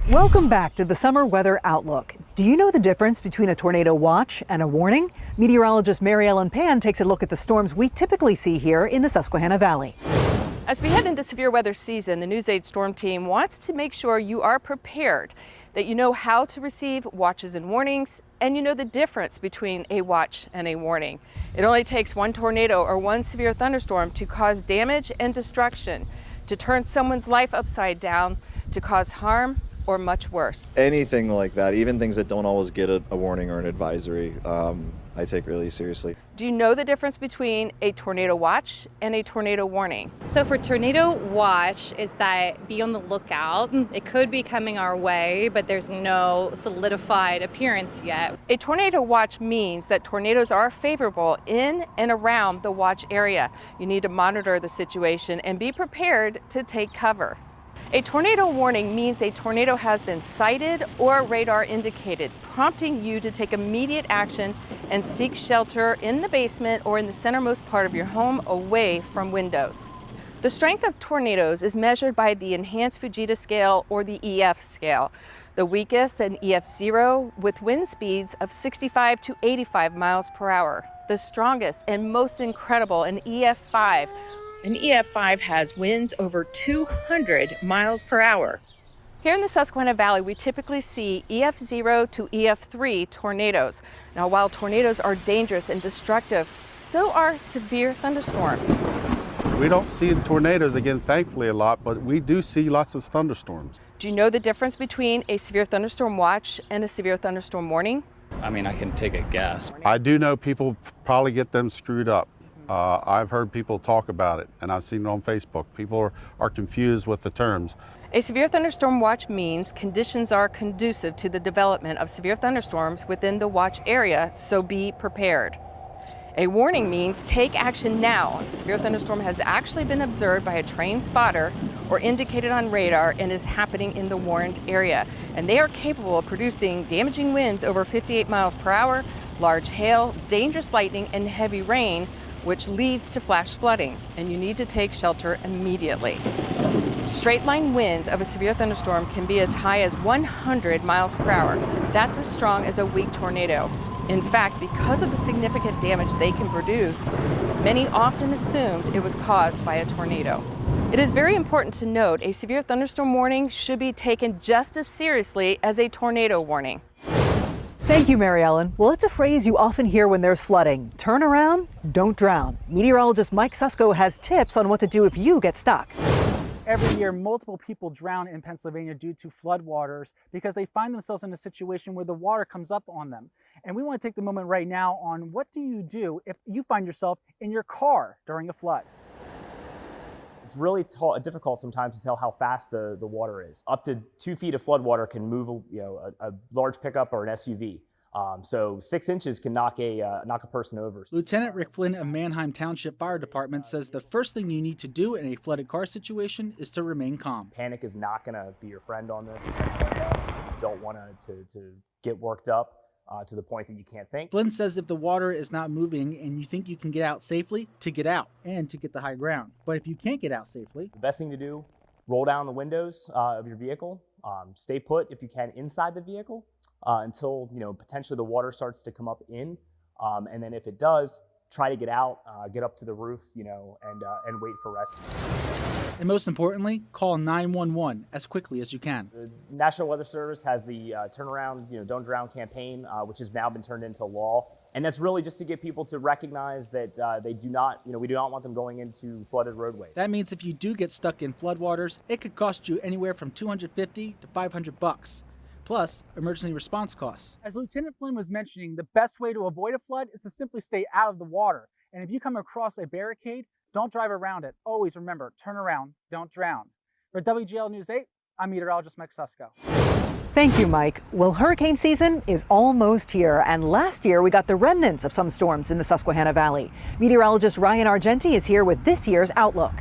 Welcome back to the Summer Weather Outlook. Do you know the difference between a tornado watch and a warning? Meteorologist Mary Ellen Pan takes a look at the storms we typically see here in the Susquehanna Valley. As we head into severe weather season, the News 8 storm team wants to make sure you are prepared, that you know how to receive watches and warnings, and you know the difference between a watch and a warning. It only takes one tornado or one severe thunderstorm to cause damage and destruction, to turn someone's life upside down, to cause harm, or much worse. Anything like that, even things that don't always get a warning or an advisory, I take really seriously. Do you know the difference between a tornado watch and a tornado warning? So for tornado watch, is that be on the lookout. It could be coming our way, but there's no solidified appearance yet. A tornado watch means that tornadoes are favorable in and around the watch area. You need to monitor the situation and be prepared to take cover. A tornado warning means a tornado has been sighted or radar indicated, prompting you to take immediate action and seek shelter in the basement or in the centermost part of your home away from windows. The strength of tornadoes is measured by the Enhanced Fujita scale or the EF scale. The weakest, an EF0, with wind speeds of 65 to 85 miles per hour. The strongest and most incredible, an EF5. An EF5 has winds over 200 miles per hour. Here in the Susquehanna Valley, we typically see EF0 to EF3 tornadoes. Now, while tornadoes are dangerous and destructive, so are severe thunderstorms. We don't see tornadoes, again, thankfully, a lot, but we do see lots of thunderstorms. Do you know the difference between a severe thunderstorm watch and a severe thunderstorm warning? I mean, I can take a guess. I do know people probably get them screwed up. I've heard people talk about it, and I've seen it on Facebook. People are confused with the terms. A severe thunderstorm watch means conditions are conducive to the development of severe thunderstorms within the watch area, so be prepared. A warning means take action now. A severe thunderstorm has actually been observed by a trained spotter or indicated on radar and is happening in the warned area. And they are capable of producing damaging winds over 58 miles per hour, large hail, dangerous lightning, and heavy rain, which leads to flash flooding, and you need to take shelter immediately. Straight line winds of a severe thunderstorm can be as high as 100 miles per hour. That's as strong as a weak tornado. In fact, because of the significant damage they can produce, many often assumed it was caused by a tornado. It is very important to note a severe thunderstorm warning should be taken just as seriously as a tornado warning. Thank you, Mary Ellen. Well, it's a phrase you often hear when there's flooding. Turn around, don't drown. Meteorologist Mike Susko has tips on what to do if you get stuck. Every year, multiple people drown in Pennsylvania due to floodwaters because they find themselves in a situation where the water comes up on them. And we want to take the moment right now on what do you do if you find yourself in your car during a flood. It's really difficult sometimes to tell how fast the water is. Up to 2 feet of floodwater can move a large pickup or an SUV. So 6 inches can knock a person over. Lieutenant Rick Flynn of Manheim Township Fire Department says the first thing you need to do in a flooded car situation is to remain calm. Panic is not going to be your friend on this. You don't want to get worked up to the point that you can't think. Flynn says if the water is not moving and you think you can get out safely, to get out and to get to high ground. But if you can't get out safely, the best thing to do, roll down the windows of your vehicle, stay put if you can inside the vehicle until potentially the water starts to come up in, and then if it does, try to get out, get up to the roof, and wait for rescue. And most importantly, call 911 as quickly as you can. The National Weather Service has the Turnaround, Don't Drown campaign, which has now been turned into law. And that's really just to get people to recognize that we do not want them going into flooded roadways. That means if you do get stuck in floodwaters, it could cost you anywhere from $250 to $500, plus emergency response costs. As Lieutenant Flynn was mentioning, the best way to avoid a flood is to simply stay out of the water. And if you come across a barricade, don't drive around it. Always remember, turn around, don't drown. For WGL News 8, I'm meteorologist Mike Susko. Thank you, Mike. Well, hurricane season is almost here, and last year we got the remnants of some storms in the Susquehanna Valley. Meteorologist Ryan Argenti is here with this year's outlook.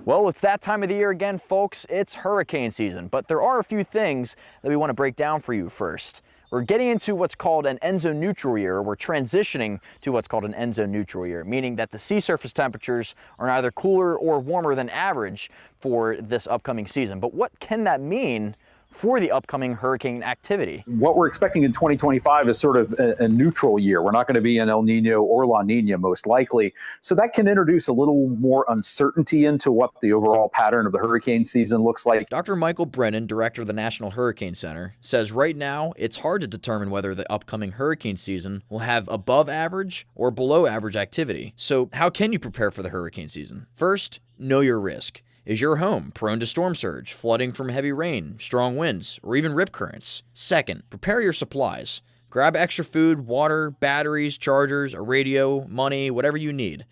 Well, it's that time of the year again, folks. It's hurricane season, but there are a few things that we want to break down for you first. We're getting into what's called an end-zone neutral year. We're transitioning to what's called an end-zone neutral year, meaning that the sea surface temperatures are neither cooler or warmer than average for this upcoming season. But what can that mean for the upcoming hurricane activity. What we're expecting in 2025 is sort of a neutral year. We're not going to be in El Nino or La Nina most likely. So that can introduce a little more uncertainty into what the overall pattern of the hurricane season looks like. Dr. Michael Brennan, director of the National Hurricane Center, says right now it's hard to determine whether the upcoming hurricane season will have above average or below average activity. So how can you prepare for the hurricane season? First, know your risk. Is your home prone to storm surge, flooding from heavy rain, strong winds, or even rip currents? Second, prepare your supplies. Grab extra food, water, batteries, chargers, a radio, money, whatever you need.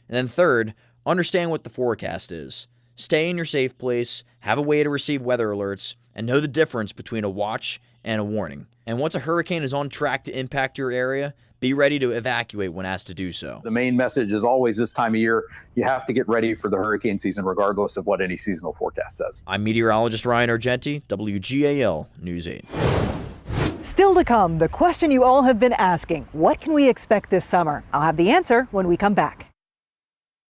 And then third, understand what the forecast is. Stay in your safe place, have a way to receive weather alerts, and know the difference between a watch and a warning. And once a hurricane is on track to impact your area, be ready to evacuate when asked to do so. The main message is always this time of year, you have to get ready for the hurricane season regardless of what any seasonal forecast says. I'm meteorologist Ryan Argenti, WGAL News 8. Still to come, the question you all have been asking, what can we expect this summer? I'll have the answer when we come back.